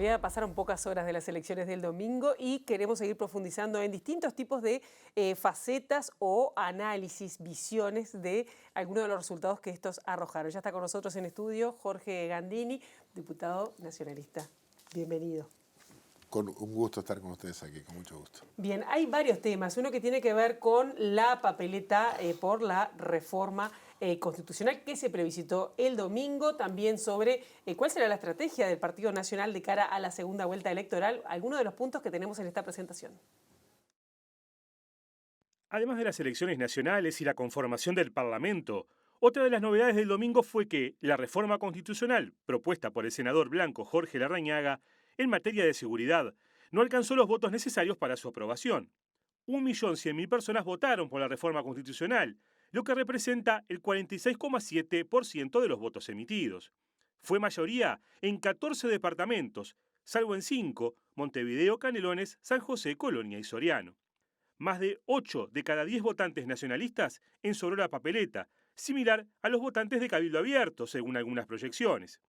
Todavía pasaron pocas horas de las elecciones del domingo y queremos seguir profundizando en distintos tipos de facetas o análisis, visiones de algunos de los resultados que estos arrojaron. Ya está con nosotros en estudio Jorge Gandini, diputado nacionalista. Bienvenido. Con un gusto estar con ustedes aquí, con mucho gusto. Bien, hay varios temas. Uno que tiene que ver con la papeleta por la reforma constitucional que se plebiscitó el domingo. También sobre cuál será la estrategia del Partido Nacional de cara a la segunda vuelta electoral. Algunos de los puntos que tenemos en esta presentación. Además de las elecciones nacionales y la conformación del Parlamento, otra de las novedades del domingo fue que la reforma constitucional propuesta por el senador blanco Jorge Larrañaga en materia de seguridad no alcanzó los votos necesarios para su aprobación. 1.100.000 personas votaron por la reforma constitucional, lo que representa el 46,7% de los votos emitidos. Fue mayoría en 14 departamentos, salvo en 5, Montevideo, Canelones, San José, Colonia y Soriano. Más de 8 de cada 10 votantes nacionalistas ensobró la papeleta, similar a los votantes de Cabildo Abierto, según algunas proyecciones.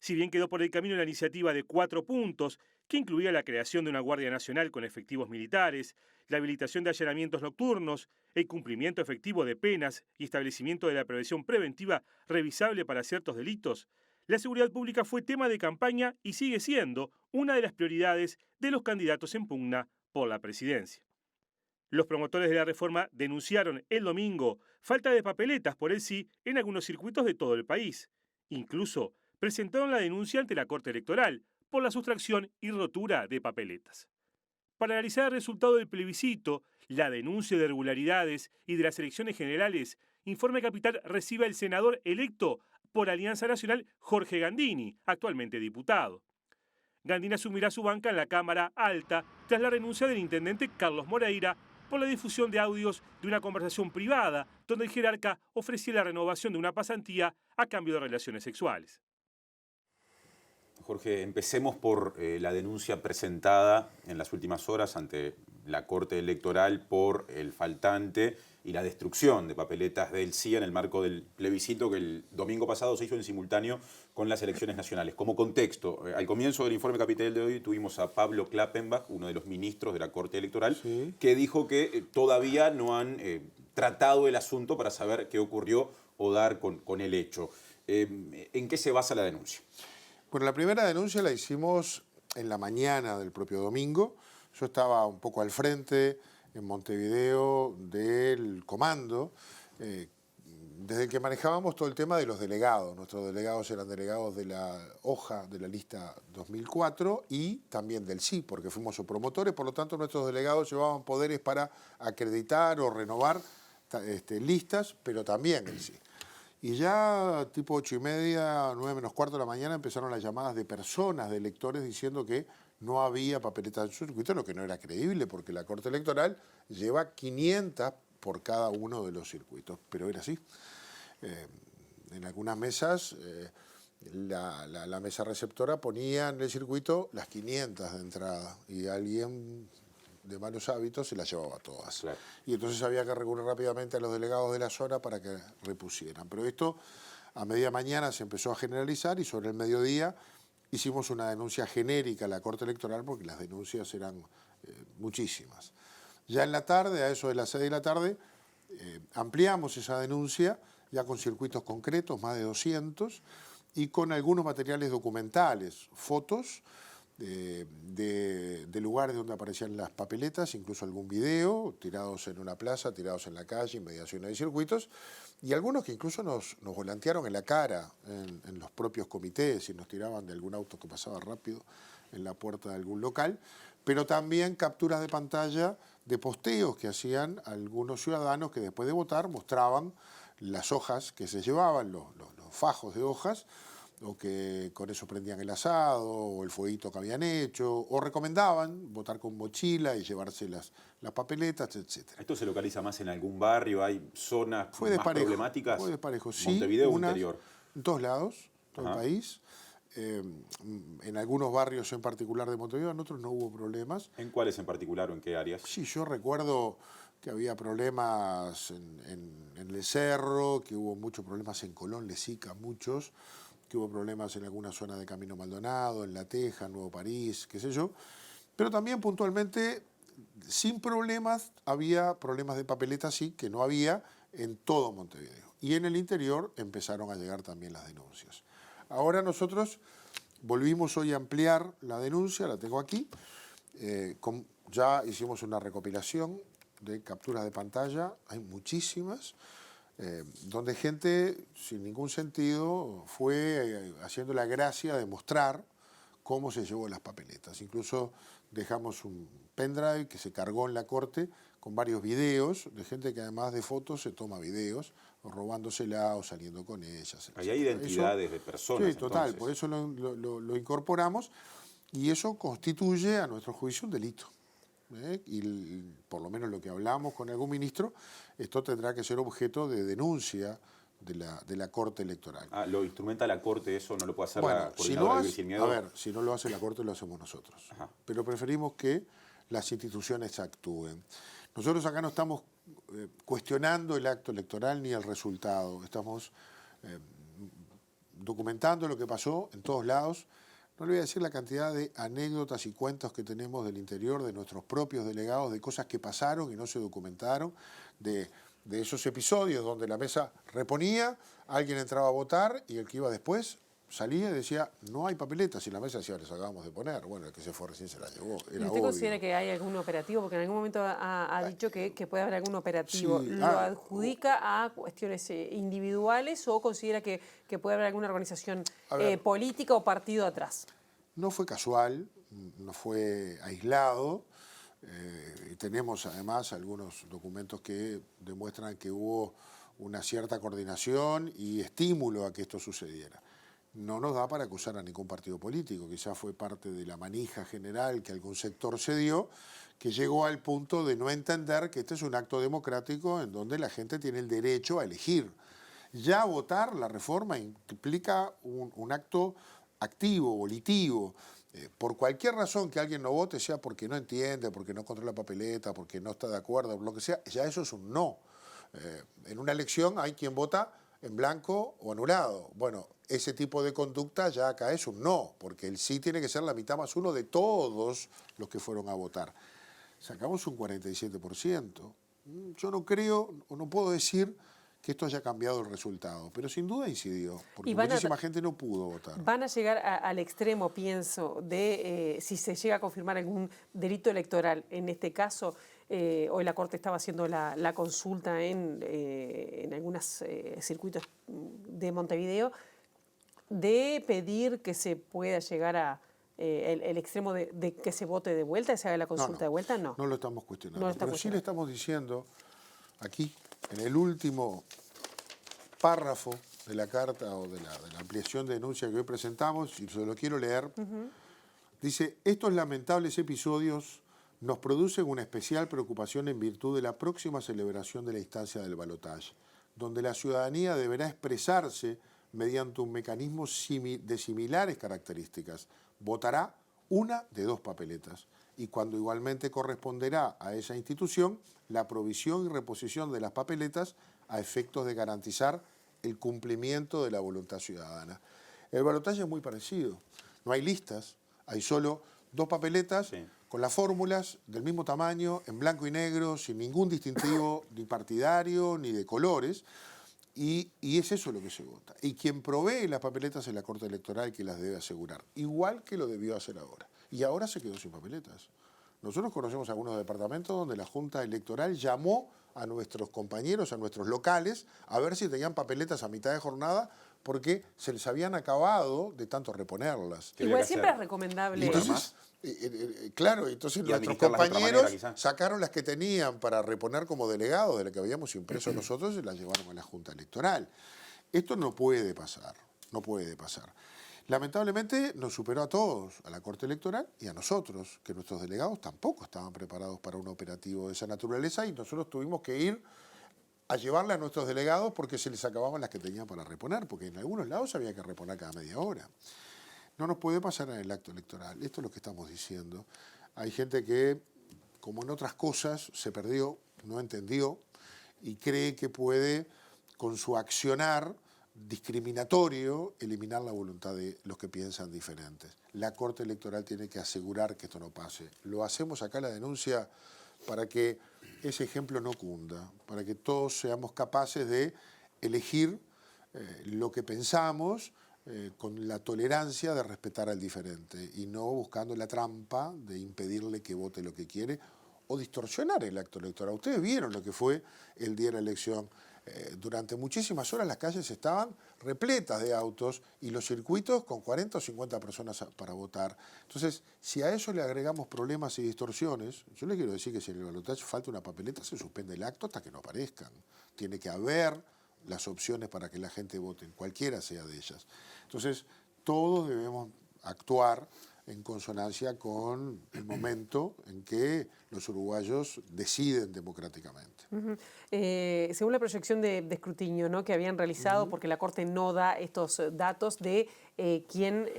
Si bien quedó por el camino la iniciativa de 4 puntos, que incluía la creación de una Guardia Nacional con efectivos militares, la habilitación de allanamientos nocturnos, el cumplimiento efectivo de penas y establecimiento de la prevención preventiva revisable para ciertos delitos, la seguridad pública fue tema de campaña y sigue siendo una de las prioridades de los candidatos en pugna por la presidencia. Los promotores de la reforma denunciaron el domingo falta de papeletas por el sí en algunos circuitos de todo el país. Incluso presentaron la denuncia ante la Corte Electoral por la sustracción y rotura de papeletas. Para analizar el resultado del plebiscito, la denuncia de irregularidades y de las elecciones generales, Informe Capital recibe al senador electo por Alianza Nacional Jorge Gandini, actualmente diputado. Gandini asumirá su banca en la Cámara Alta tras la renuncia del intendente Carlos Moreira por la difusión de audios de una conversación privada donde el jerarca ofrecía la renovación de una pasantía a cambio de relaciones sexuales. Jorge, empecemos por la denuncia presentada en las últimas horas ante la Corte Electoral por el faltante y la destrucción de papeletas del sí en el marco del plebiscito que el domingo pasado se hizo en simultáneo con las elecciones nacionales. Como contexto, al comienzo del Informe Capital de hoy tuvimos a Pablo Klappenbach, uno de los ministros de la Corte Electoral, sí, que dijo que todavía no han tratado el asunto para saber qué ocurrió o dar con el hecho. ¿En qué se basa la denuncia? Bueno, la primera denuncia la hicimos en la mañana del propio domingo. Yo estaba un poco al frente en Montevideo del comando, desde el que manejábamos todo el tema de los delegados. Nuestros delegados eran delegados de la hoja de la lista 2004 y también del sí, porque fuimos sus promotores, por lo tanto nuestros delegados llevaban poderes para acreditar o renovar listas, pero también el sí. Y ya tipo 8:30, 9 menos cuarto de la mañana empezaron las llamadas de personas, de electores, diciendo que no había papeletas en su circuito, lo que no era creíble porque la Corte Electoral lleva 500 por cada uno de los circuitos, pero era así. En algunas mesas, la mesa receptora ponía en el circuito las 500 de entrada y alguien de malos hábitos se las llevaba todas. Claro. Y entonces había que recurrir rápidamente a los delegados de la zona para que repusieran. Pero esto a media mañana se empezó a generalizar y sobre el mediodía hicimos una denuncia genérica a la Corte Electoral porque las denuncias eran muchísimas. Ya en la tarde, a eso de las 6 de la tarde, ampliamos esa denuncia ya con circuitos concretos, más de 200, y con algunos materiales documentales, fotos, de lugares donde aparecían las papeletas, incluso algún video, tirados en una plaza, tirados en la calle, inmediaciones de circuitos, y algunos que incluso nos volantearon en la cara en los propios comités y nos tiraban de algún auto que pasaba rápido en la puerta de algún local, pero también capturas de pantalla de posteos que hacían algunos ciudadanos que después de votar mostraban las hojas que se llevaban, los fajos de hojas, o que con eso prendían el asado, o el fueguito que habían hecho, o recomendaban votar con mochila y llevarse las papeletas, etc. ¿Esto se localiza más en algún barrio? ¿Hay zonas más problemáticas? Fue desparejo, sí. ¿Montevideo o interior? En todos lados, todo el país. En algunos barrios en particular de Montevideo, en otros no hubo problemas. ¿En cuáles en particular o en qué áreas? Sí, yo recuerdo que había problemas en el Cerro, que hubo muchos problemas en Colón, Lesica, muchos. que hubo problemas en alguna zona de Camino Maldonado, en La Teja, Nuevo París, qué sé yo. Pero también puntualmente, sin problemas, había problemas de papeleta, sí, que no había en todo Montevideo. Y en el interior empezaron a llegar también las denuncias. Ahora nosotros volvimos hoy a ampliar la denuncia, la tengo aquí. Ya hicimos una recopilación de capturas de pantalla, hay muchísimas, donde gente sin ningún sentido fue haciendo la gracia de mostrar cómo se llevó las papeletas. Incluso dejamos un pendrive que se cargó en la corte con varios videos de gente que además de fotos se toma videos, o robándosela o saliendo con ellas. Ahí hay identidades de personas. Sí, total, entonces. por eso lo incorporamos y eso constituye a nuestro juicio un delito. Y por lo menos lo que hablamos con algún ministro, esto tendrá que ser objeto de denuncia de la Corte Electoral. Ah, lo instrumenta la Corte, eso no lo puede hacer Bueno, la si coordinadora no, de Vivir Sin Miedo. a ver, si no lo hace la Corte, lo hacemos nosotros. Ajá. Pero preferimos que las instituciones actúen. Nosotros acá no estamos cuestionando el acto electoral ni el resultado. Estamos documentando lo que pasó en todos lados. No le voy a decir la cantidad de anécdotas y cuentos que tenemos del interior, de nuestros propios delegados, de cosas que pasaron y no se documentaron, de esos episodios donde la mesa reponía, alguien entraba a votar y el que iba después salía y decía, no hay papeletas, y la mesa decía, les acabamos de poner. Bueno, el que se fue recién se la llevó, era ¿Y usted obvio. considera que hay algún operativo? Porque en algún momento ha dicho que puede haber algún operativo. Sí, ¿Lo adjudica a cuestiones individuales o considera que puede haber alguna organización política o partido atrás? No fue casual, no fue aislado. Tenemos además algunos documentos que demuestran que hubo una cierta coordinación y estímulo a que esto sucediera. No nos da para acusar a ningún partido político, quizás fue parte de la manija general que algún sector se dio, que llegó al punto de no entender que este es un acto democrático en donde la gente tiene el derecho a elegir. Ya votar la reforma implica un acto activo, volitivo. Por cualquier razón que alguien no vote, sea porque no entiende, porque no controla la papeleta, porque no está de acuerdo, lo que sea, ya eso es un no. En una elección hay quien vota en blanco o anulado. Bueno, ese tipo de conducta ya acá es un no, porque el sí tiene que ser la mitad más uno de todos los que fueron a votar. Sacamos un 47%. Yo no creo, o no puedo decir que esto haya cambiado el resultado, pero sin duda incidió, porque muchísima gente no pudo votar. Van a llegar al extremo, pienso, de si se llega a confirmar algún delito electoral. En este caso, hoy la Corte estaba haciendo la consulta en algunos circuitos de Montevideo, de pedir que se pueda llegar a el extremo de que se vote de vuelta, se haga la consulta de vuelta, no. No lo estamos cuestionando, No lo está pero sí le cuestionando. estamos diciendo aquí, en el último párrafo de la carta o de la ampliación de denuncia que hoy presentamos, y se lo quiero leer, dice, estos lamentables episodios nos producen una especial preocupación en virtud de la próxima celebración de la instancia del balotaje, donde la ciudadanía deberá expresarse mediante un mecanismo de similares características. Votará una de dos papeletas y cuando igualmente corresponderá a esa institución la provisión y reposición de las papeletas a efectos de garantizar el cumplimiento de la voluntad ciudadana. El balotaje es muy parecido. No hay listas, hay solo dos papeletas con las fórmulas del mismo tamaño, en blanco y negro, sin ningún distintivo ni partidario ni de colores. Y es eso lo que se vota. Y quien provee las papeletas es la Corte Electoral que las debe asegurar, igual que lo debió hacer ahora. Y ahora se quedó sin papeletas. Nosotros conocemos algunos departamentos donde la Junta Electoral llamó a nuestros compañeros, a nuestros locales, a ver si tenían papeletas a mitad de jornada, porque se les habían acabado de tanto reponerlas. Igual siempre es recomendable. Entonces, claro, entonces nuestros administrarlas de otra manera, compañeros quizás. sacaron las que tenían para reponer como delegados de las que habíamos impreso nosotros y las llevaron a la Junta Electoral. Esto no puede pasar, no puede pasar. Lamentablemente nos superó a todos, a la Corte Electoral y a nosotros, que nuestros delegados tampoco estaban preparados para un operativo de esa naturaleza y nosotros tuvimos que ir a llevarle a nuestros delegados porque se les acababan las que tenían para reponer, porque en algunos lados había que reponer cada media hora. No nos puede pasar en el acto electoral, esto es lo que estamos diciendo. Hay gente que, como en otras cosas, se perdió, no entendió y cree que puede, con su accionar, discriminatorio eliminar la voluntad de los que piensan diferentes. La Corte Electoral tiene que asegurar que esto no pase. Lo hacemos acá la denuncia para que ese ejemplo no cunda, para que todos seamos capaces de elegir lo que pensamos con la tolerancia de respetar al diferente y no buscando la trampa de impedirle que vote lo que quiere o distorsionar el acto electoral. Ustedes vieron lo que fue el día de la elección. Durante muchísimas horas las calles estaban repletas de autos y los circuitos con 40 o 50 personas para votar. Entonces, si a eso le agregamos problemas y distorsiones, yo le quiero decir que si en el balotaje falta una papeleta, se suspende el acto hasta que no aparezcan. Tiene que haber las opciones para que la gente vote, cualquiera sea de ellas. Entonces, todos debemos actuar en consonancia con el momento en que los uruguayos deciden democráticamente. Según la proyección de escrutinio, ¿no?, que habían realizado, porque la Corte no da estos datos de quién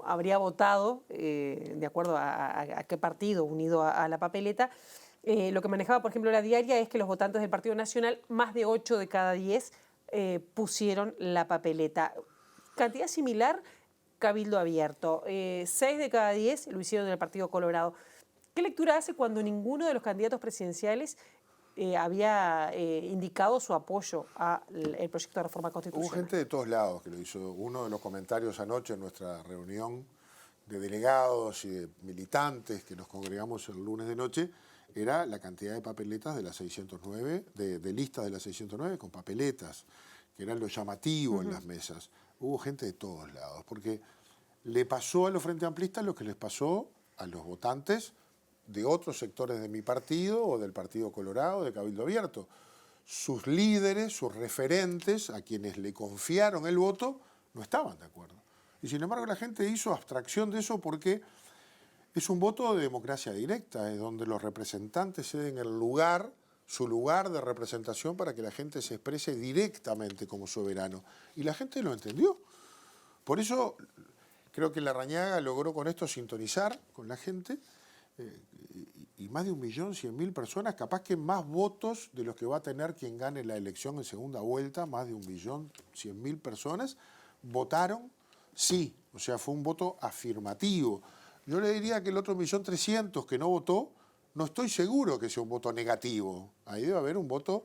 habría votado, de acuerdo a qué partido unido a la papeleta, lo que manejaba, por ejemplo, la diaria es que los votantes del Partido Nacional, más de 8 de cada 10 pusieron la papeleta. Cantidad similar, Cabildo Abierto. 6 de cada 10 lo hicieron en el Partido Colorado. ¿Qué lectura hace cuando ninguno de los candidatos presidenciales había indicado su apoyo al proyecto de reforma constitucional? Hubo gente de todos lados que lo hizo. Uno de los comentarios anoche en nuestra reunión de delegados y de militantes que nos congregamos el lunes de noche era la cantidad de papeletas de la 609, de listas de la 609 con papeletas, que eran lo llamativo en las mesas. Hubo gente de todos lados, porque le pasó a los Frente Amplistas lo que les pasó a los votantes de otros sectores de mi partido o del Partido Colorado, de Cabildo Abierto. Sus líderes, sus referentes, a quienes le confiaron el voto, no estaban de acuerdo. Y sin embargo la gente hizo abstracción de eso porque es un voto de democracia directa, es donde los representantes ceden el lugar, su lugar de representación para que la gente se exprese directamente como soberano. Y la gente lo entendió. Por eso creo que Larrañaga logró con esto sintonizar con la gente y más de 1.100.000 personas, capaz que más votos de los que va a tener quien gane la elección en segunda vuelta, más de 1.100.000 personas, votaron sí. O sea, fue un voto afirmativo. Yo le diría que el otro 1.300.000 que no votó, no estoy seguro que sea un voto negativo. Ahí debe haber un voto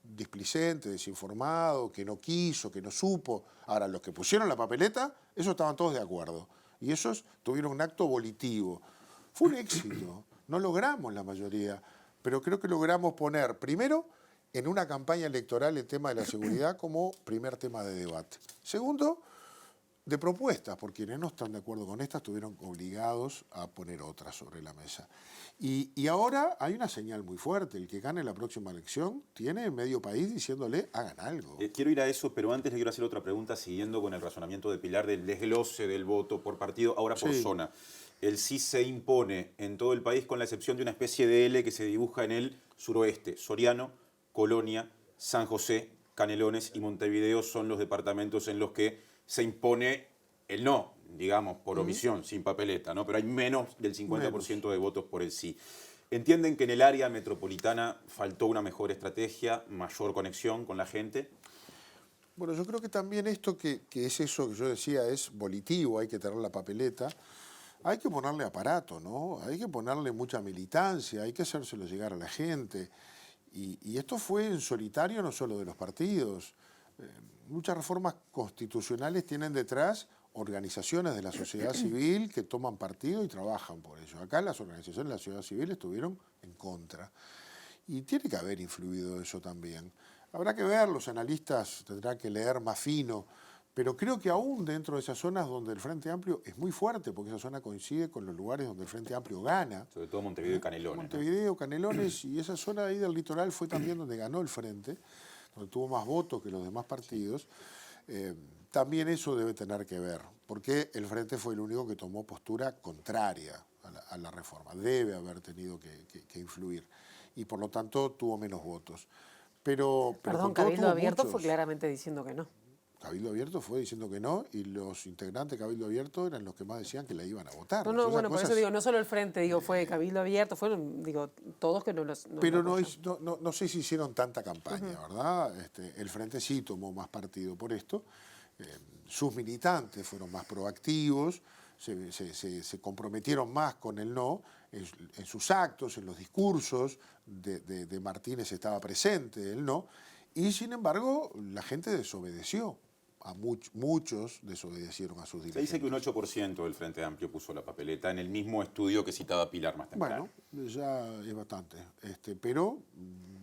displicente, desinformado, que no quiso, que no supo. Ahora, los que pusieron la papeleta, esos estaban todos de acuerdo. Y esos tuvieron un acto volitivo. Fue un éxito. No logramos la mayoría, pero creo que logramos poner, primero, en una campaña electoral el tema de la seguridad como primer tema de debate. Segundo, de propuestas, por quienes no están de acuerdo con estas, estuvieron obligados a poner otras sobre la mesa. Y ahora hay una señal muy fuerte. El que gane la próxima elección tiene medio país diciéndole, hagan algo. Quiero ir a eso, pero antes le quiero hacer otra pregunta, siguiendo con el razonamiento de Pilar del desglose del voto por partido, ahora por zona. El sí se impone en todo el país, con la excepción de una especie de L que se dibuja en el suroeste. Soriano, Colonia, San José, Canelones y Montevideo son los departamentos en los que se impone el no, digamos, por omisión, sin papeleta, ¿no? Pero hay menos del 50% de votos por el sí. ¿Entienden que en el área metropolitana faltó una mejor estrategia, mayor conexión con la gente? Bueno, yo creo que también esto que es eso que yo decía, es volitivo, hay que tener la papeleta, hay que ponerle aparato, ¿no? Hay que ponerle mucha militancia, hay que hacérselo llegar a la gente. Y esto fue en solitario no solo de los partidos. Muchas reformas constitucionales tienen detrás organizaciones de la sociedad civil que toman partido y trabajan por ello. Acá las organizaciones de la sociedad civil estuvieron en contra. Y tiene que haber influido eso también. Habrá que ver, los analistas tendrán que leer más fino, pero creo que aún dentro de esas zonas donde el Frente Amplio es muy fuerte, porque esa zona coincide con los lugares donde el Frente Amplio gana. Sobre todo Montevideo y Canelones. Montevideo, Canelones, y esa zona ahí del litoral fue también donde ganó el Frente, donde tuvo más votos que los demás partidos. También eso debe tener que ver, porque el Frente fue el único que tomó postura contraria a la reforma. Debe haber tenido que influir, y por lo tanto tuvo menos votos. Pero Perdón, Cabildo Abierto fue claramente diciendo que no. Cabildo Abierto fue diciendo que no, y los integrantes de Cabildo Abierto eran los que más decían que la iban a votar. No, bueno, por eso digo, no solo el Frente, digo, fue Cabildo Abierto, fueron, digo, todos que no los... Pero no sé si hicieron tanta campaña, ¿verdad? El Frente sí tomó más partido por esto, sus militantes fueron más proactivos, se comprometieron más con el no, en sus actos, en los discursos de Martínez estaba presente el no, y sin embargo la gente desobedeció. Muchos desobedecieron a sus dirigentes. Se dice que un 8% del Frente Amplio puso la papeleta en el mismo estudio que citaba Pilar más temprano. Bueno, ya es bastante. Pero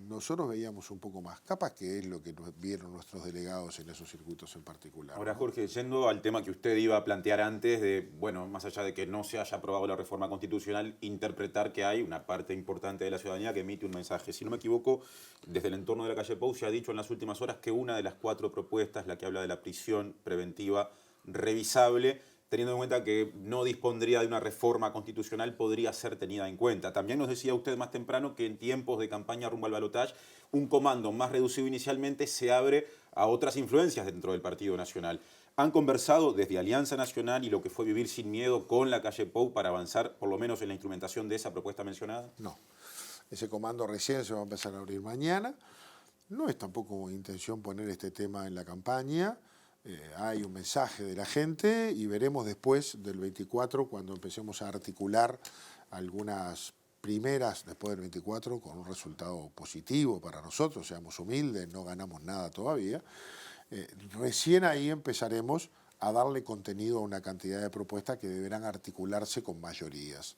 nosotros veíamos un poco más. Capaz que es lo que vieron nuestros delegados en esos circuitos en particular. Ahora, Jorge, yendo al tema que usted iba a plantear antes de, bueno, más allá de que no se haya aprobado la reforma constitucional, interpretar que hay una parte importante de la ciudadanía que emite un mensaje. Si no me equivoco, desde el entorno de la calle Pou se ha dicho en las últimas horas que una de las 4 propuestas, la que habla de la prisión preventiva revisable, teniendo en cuenta que no dispondría de una reforma constitucional, podría ser tenida en cuenta. También nos decía usted más temprano que en tiempos de campaña rumbo al balotaje, un comando más reducido inicialmente se abre a otras influencias dentro del Partido Nacional. ¿Han conversado desde Alianza Nacional y lo que fue Vivir Sin Miedo con la calle Pou para avanzar por lo menos en la instrumentación de esa propuesta mencionada? No. Ese comando recién se va a empezar a abrir mañana. No es tampoco intención poner este tema en la campaña. Hay un mensaje de la gente y veremos después del 24, cuando empecemos a articular algunas primeras, después del 24, con un resultado positivo para nosotros, seamos humildes, no ganamos nada todavía. Recién ahí empezaremos a darle contenido a una cantidad de propuestas que deberán articularse con mayorías.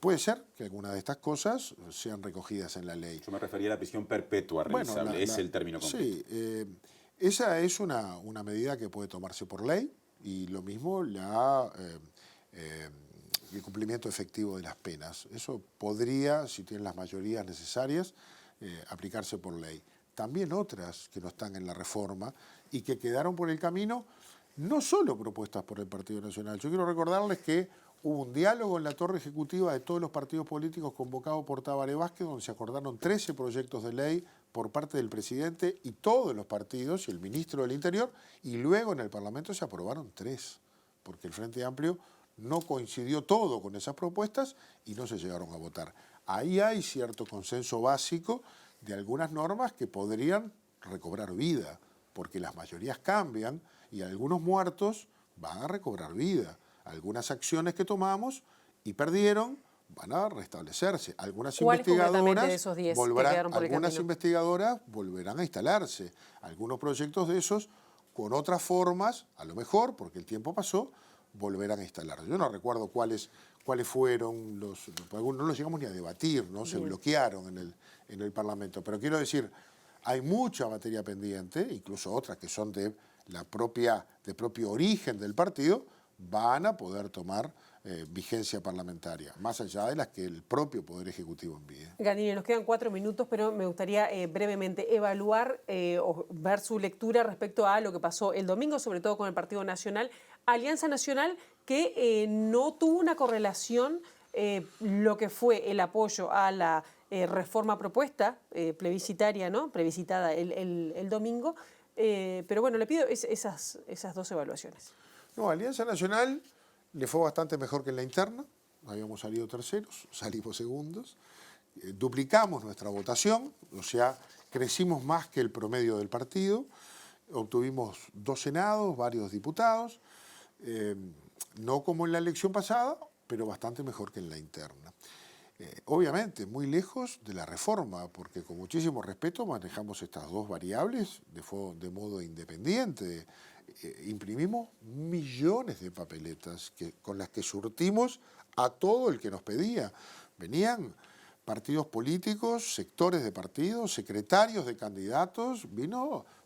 Puede ser que algunas de estas cosas sean recogidas en la ley. Yo me refería a la prisión perpetua revisable, bueno, es el término completo. Sí, esa es una medida que puede tomarse por ley y lo mismo el cumplimiento efectivo de las penas. Eso podría, si tienen las mayorías necesarias, aplicarse por ley. También otras que no están en la reforma y que quedaron por el camino, no solo propuestas por el Partido Nacional. Yo quiero recordarles que hubo un diálogo en la torre ejecutiva de todos los partidos políticos convocado por Tabaré Vázquez, donde se acordaron 13 proyectos de ley por parte del presidente y todos los partidos y el ministro del Interior, y luego en el Parlamento se aprobaron 3, porque el Frente Amplio no coincidió todo con esas propuestas y no se llegaron a votar. Ahí hay cierto consenso básico de algunas normas que podrían recobrar vida, porque las mayorías cambian y algunos muertos van a recobrar vida. Algunas acciones que tomamos y perdieron van a restablecerse. Algunas investigadoras de esos 10 que quedaron por el camino? Investigadoras volverán a instalarse. Algunos proyectos de esos, con otras formas, a lo mejor, porque el tiempo pasó, volverán a instalarse. Yo no recuerdo cuáles fueron algunos no los llegamos ni a debatir, ¿no? Se bloquearon en el Parlamento. Pero quiero decir, hay mucha materia pendiente, incluso otras que son de propio origen del partido, van a poder tomar vigencia parlamentaria, más allá de las que el propio Poder Ejecutivo envíe. Gandini, nos quedan 4 minutos, pero me gustaría brevemente evaluar o ver su lectura respecto a lo que pasó el domingo, sobre todo con el Partido Nacional. Alianza Nacional que no tuvo una correlación lo que fue el apoyo a la reforma propuesta, plebiscitaria, ¿no? Plebiscitada el domingo, pero bueno, le pido esas 2 evaluaciones. No, Alianza Nacional le fue bastante mejor que en la interna. Habíamos salido terceros, salimos segundos. Duplicamos nuestra votación, o sea, crecimos más que el promedio del partido. Obtuvimos 2 senados, varios diputados. No como en la elección pasada, pero bastante mejor que en la interna. Obviamente, muy lejos de la reforma, porque con muchísimo respeto manejamos estas 2 variables de modo independiente. Imprimimos millones de papeletas con las que surtimos a todo el que nos pedía. Venían partidos políticos, sectores de partidos, secretarios de candidatos,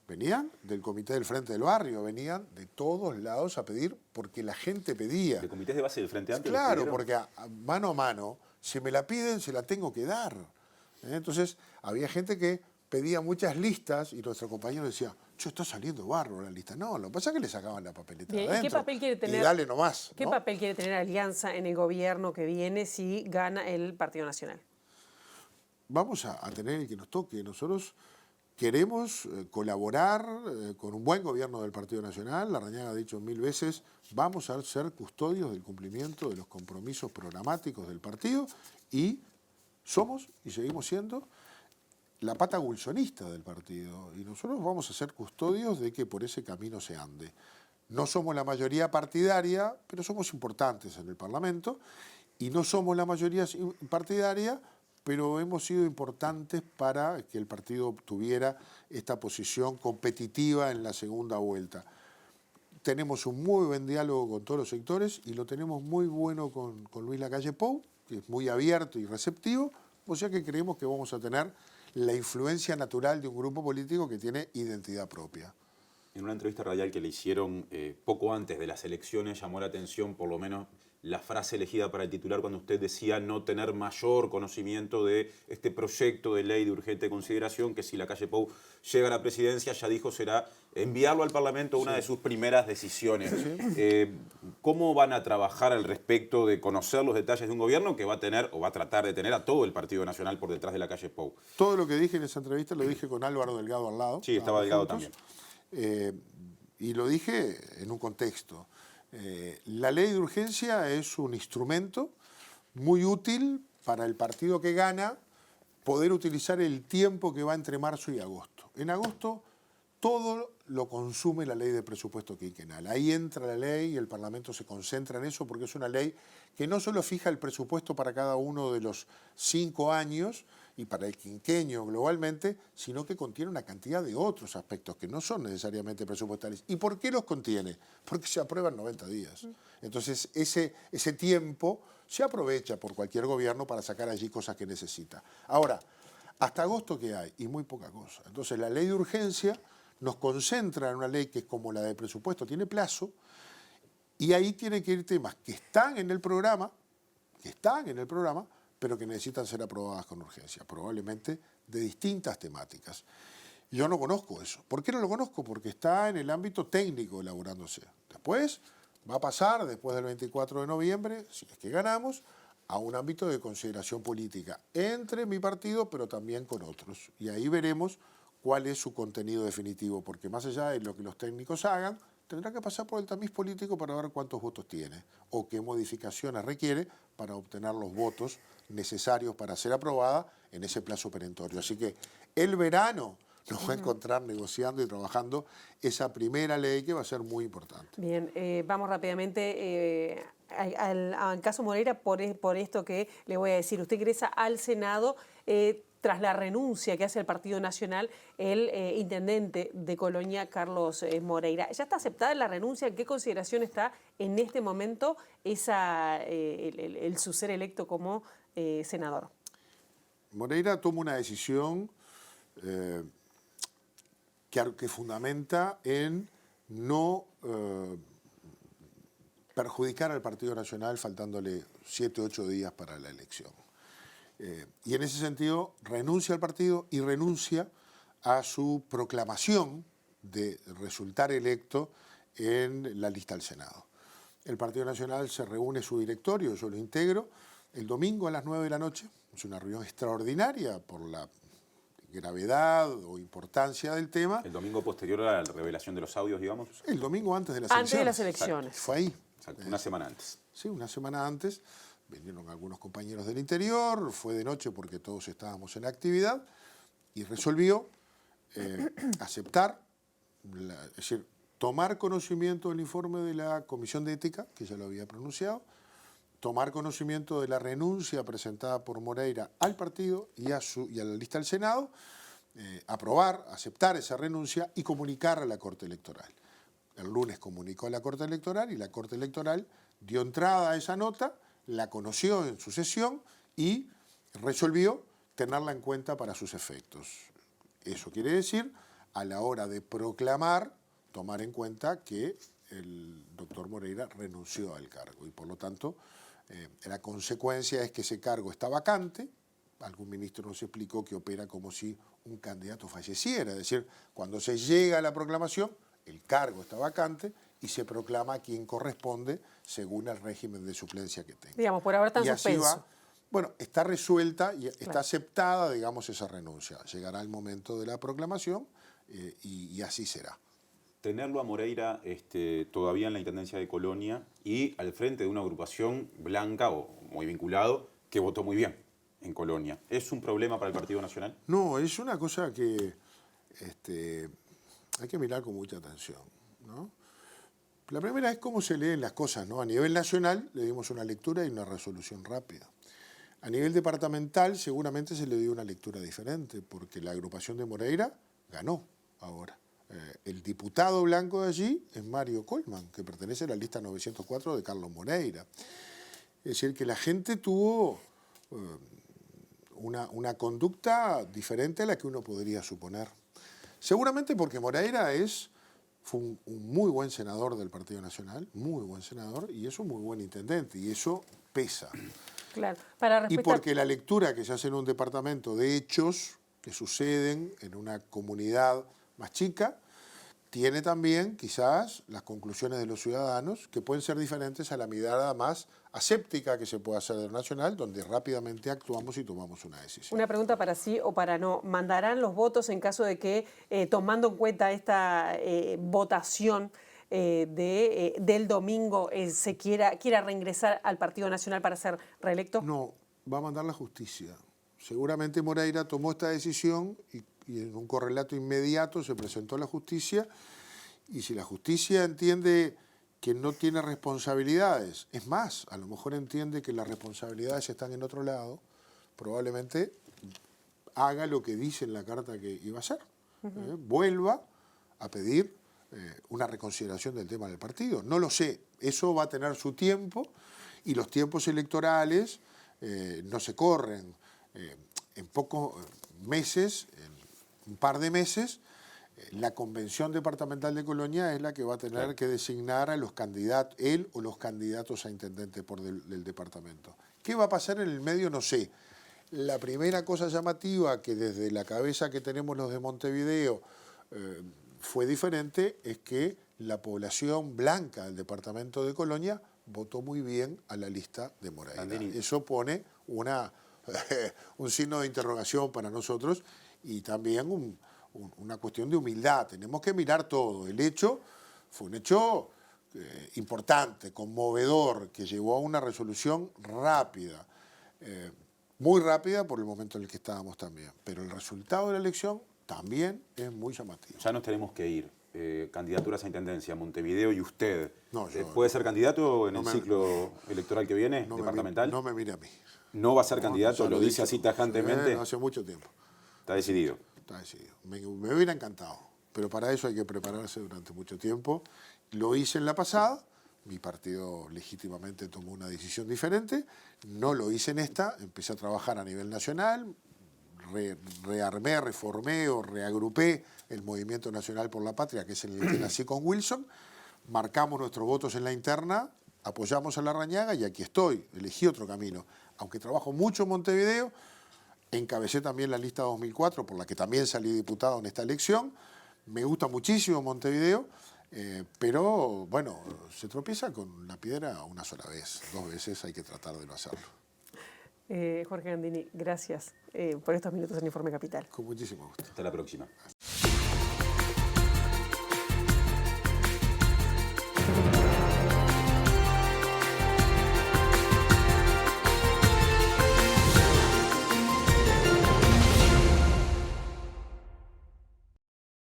venían del Comité del Frente del Barrio, venían de todos lados a pedir porque la gente pedía. ¿De comités de base del Frente Amplio? Claro, porque mano a mano, si me la piden, se la tengo que dar. Entonces, había gente que pedía muchas listas y nuestro compañero decía, está saliendo bárbaro la lista. No, lo que pasa es que le sacaban la papeleta de adentro. ¿Qué papel quiere tener, y dale nomás, ¿Qué papel quiere tener Alianza en el gobierno que viene si gana el Partido Nacional? Vamos a tener el que nos toque. Nosotros queremos colaborar con un buen gobierno del Partido Nacional. Larrañaga ha dicho 1000 veces, vamos a ser custodios del cumplimiento de los compromisos programáticos del partido y somos y seguimos siendo la pata wilsonista del partido. Y nosotros vamos a ser custodios de que por ese camino se ande. No somos la mayoría partidaria, pero somos importantes en el Parlamento. Y no somos la mayoría partidaria, pero hemos sido importantes para que el partido tuviera esta posición competitiva en la segunda vuelta. Tenemos un muy buen diálogo con todos los sectores y lo tenemos muy bueno con Luis Lacalle Pou, que es muy abierto y receptivo, o sea que creemos que vamos a tener la influencia natural de un grupo político que tiene identidad propia. En una entrevista radial que le hicieron poco antes de las elecciones llamó la atención por lo menos la frase elegida para el titular cuando usted decía no tener mayor conocimiento de este proyecto de ley de urgente consideración, que si Lacalle Pou llega a la presidencia, ya dijo, será enviarlo al Parlamento una de sus primeras decisiones. ¿Cómo van a trabajar al respecto de conocer los detalles de un gobierno que va a tener o va a tratar de tener a todo el Partido Nacional por detrás de Lacalle Pou? Todo lo que dije en esa entrevista lo dije con Álvaro Delgado al lado. Sí, estaba Delgado también. Y lo dije en un contexto. La ley de urgencia es un instrumento muy útil para el partido que gana poder utilizar el tiempo que va entre marzo y agosto. En agosto todo lo consume la ley de presupuesto quinquenal. Ahí entra la ley y el Parlamento se concentra en eso porque es una ley que no solo fija el presupuesto para cada uno de los 5 años y para el quinquenio globalmente, sino que contiene una cantidad de otros aspectos que no son necesariamente presupuestales. ¿Y por qué los contiene? Porque se aprueban 90 días. Entonces ese tiempo se aprovecha por cualquier gobierno para sacar allí cosas que necesita. Ahora, hasta agosto ¿qué hay? Y muy poca cosa. Entonces la ley de urgencia nos concentra en una ley que es como la de presupuesto, tiene plazo, y ahí tienen que ir temas que están en el programa, pero que necesitan ser aprobadas con urgencia, probablemente de distintas temáticas. Yo no conozco eso. ¿Por qué no lo conozco? Porque está en el ámbito técnico elaborándose. Después va a pasar, después del 24 de noviembre, si es que ganamos, a un ámbito de consideración política entre mi partido, pero también con otros. Y ahí veremos cuál es su contenido definitivo, porque más allá de lo que los técnicos hagan, tendrá que pasar por el tamiz político para ver cuántos votos tiene o qué modificaciones requiere para obtener los votos necesarios para ser aprobada en ese plazo perentorio. Así que el verano nos va a encontrar negociando y trabajando esa primera ley que va a ser muy importante. Bien, vamos rápidamente al caso Moreira por esto que le voy a decir. Usted ingresa al Senado tras la renuncia que hace el Partido Nacional el intendente de Colonia, Carlos Moreira. ¿Ya está aceptada la renuncia? ¿En qué consideración está en este momento su ser electo como senador? Moreira toma una decisión que fundamenta en no perjudicar al Partido Nacional faltándole 7 u 8 días para la elección. Y en ese sentido renuncia al partido y renuncia a su proclamación de resultar electo en la lista al Senado. El Partido Nacional se reúne su directorio, yo lo integro, el domingo a las 9 de la noche. Es una reunión extraordinaria por la gravedad o importancia del tema. ¿El domingo posterior a la revelación de los audios, digamos? El domingo antes de las elecciones. Antes de las elecciones. elecciones. Fue ahí. Exacto, una semana antes. Sí, una semana antes. Vinieron algunos compañeros del interior, fue de noche porque todos estábamos en actividad y resolvió aceptar, es decir, tomar conocimiento del informe de la Comisión de Ética, que ya lo había pronunciado, tomar conocimiento de la renuncia presentada por Moreira al partido y a la lista del Senado, aprobar, aceptar esa renuncia y comunicar a la Corte Electoral. El lunes comunicó a la Corte Electoral y la Corte Electoral dio entrada a esa nota, la conoció en su sesión y resolvió tenerla en cuenta para sus efectos. Eso quiere decir, a la hora de proclamar, tomar en cuenta que el doctor Moreira renunció al cargo y por lo tanto la consecuencia es que ese cargo está vacante. Algún ministro nos explicó que opera como si un candidato falleciera, es decir, cuando se llega a la proclamación, el cargo está vacante y se proclama a quien corresponde según el régimen de suplencia que tenga. Digamos, por ahora está en suspenso. Bueno, está resuelta y está aceptada, digamos, esa renuncia. Llegará el momento de la proclamación y así será. Tenerlo a Moreira todavía en la Intendencia de Colonia y al frente de una agrupación blanca o muy vinculado que votó muy bien. en Colonia. ¿Es un problema para el Partido Nacional? No, es una cosa que hay que mirar con mucha atención, ¿no? La primera es cómo se leen las cosas, ¿no? A nivel nacional le dimos una lectura y una resolución rápida. A nivel departamental seguramente se le dio una lectura diferente, porque la agrupación de Moreira ganó ahora. El diputado blanco de allí es Mario Colman, que pertenece a la lista 904 de Carlos Moreira. Es decir, que la gente tuvo una conducta diferente a la que uno podría suponer. Seguramente porque Moreira fue un muy buen senador del Partido Nacional, muy buen senador, y es un muy buen intendente, y eso pesa. Claro. Y porque la lectura que se hace en un departamento de hechos que suceden en una comunidad más chica, tiene también quizás las conclusiones de los ciudadanos que pueden ser diferentes a la mirada más aséptica que se puede hacer del nacional, donde rápidamente actuamos y tomamos una decisión. Una pregunta para sí o para no. ¿Mandarán los votos en caso de que, tomando en cuenta esta votación del domingo, se quiera reingresar al Partido Nacional para ser reelecto? No, va a mandar la justicia. Seguramente Moreira tomó esta decisión y en un correlato inmediato se presentó a la justicia, y si la justicia entiende que no tiene responsabilidades, es más, a lo mejor entiende que las responsabilidades están en otro lado, probablemente haga lo que dice en la carta que iba a hacer, vuelva a pedir una reconsideración del tema del partido. No lo sé, eso va a tener su tiempo, y los tiempos electorales no se corren. En pocos meses, en un par de meses, la Convención Departamental de Colonia es la que va a tener que designar a los candidatos, él o los candidatos a intendente del departamento. ¿Qué va a pasar en el medio? No sé. La primera cosa llamativa que desde la cabeza que tenemos los de Montevideo fue diferente es que la población blanca del departamento de Colonia votó muy bien a la lista de Moreira. Eso pone un signo de interrogación para nosotros, y también una cuestión de humildad. Tenemos que mirar todo. El hecho fue un hecho importante, conmovedor, que llevó a una resolución rápida, muy rápida por el momento en el que estábamos también. Pero el resultado de la elección también es muy llamativo. Ya nos tenemos que ir. Candidaturas a intendencia, Montevideo y usted. No, ¿Puede ser candidato en el ciclo electoral que viene, departamental? No me mire a mí. ¿No va a ser candidato? ¿Lo dice así tajantemente? Hace mucho tiempo. Está decidido. Está decidido. Me hubiera encantado, pero para eso hay que prepararse durante mucho tiempo. Lo hice en la pasada, mi partido legítimamente tomó una decisión diferente, no lo hice en esta, empecé a trabajar a nivel nacional, rearmé, reformé o reagrupé el Movimiento Nacional por la Patria, que es el que nací con Wilson, marcamos nuestros votos en la interna, apoyamos a Larrañaga y aquí estoy, elegí otro camino. Aunque trabajo mucho en Montevideo, encabecé también la lista 2004, por la que también salí diputado en esta elección. Me gusta muchísimo Montevideo, pero bueno, se tropieza con la piedra una sola vez. 2 veces hay que tratar de no hacerlo. Jorge Gandini, gracias por estos minutos en Informe Capital. Con muchísimo gusto. Hasta la próxima.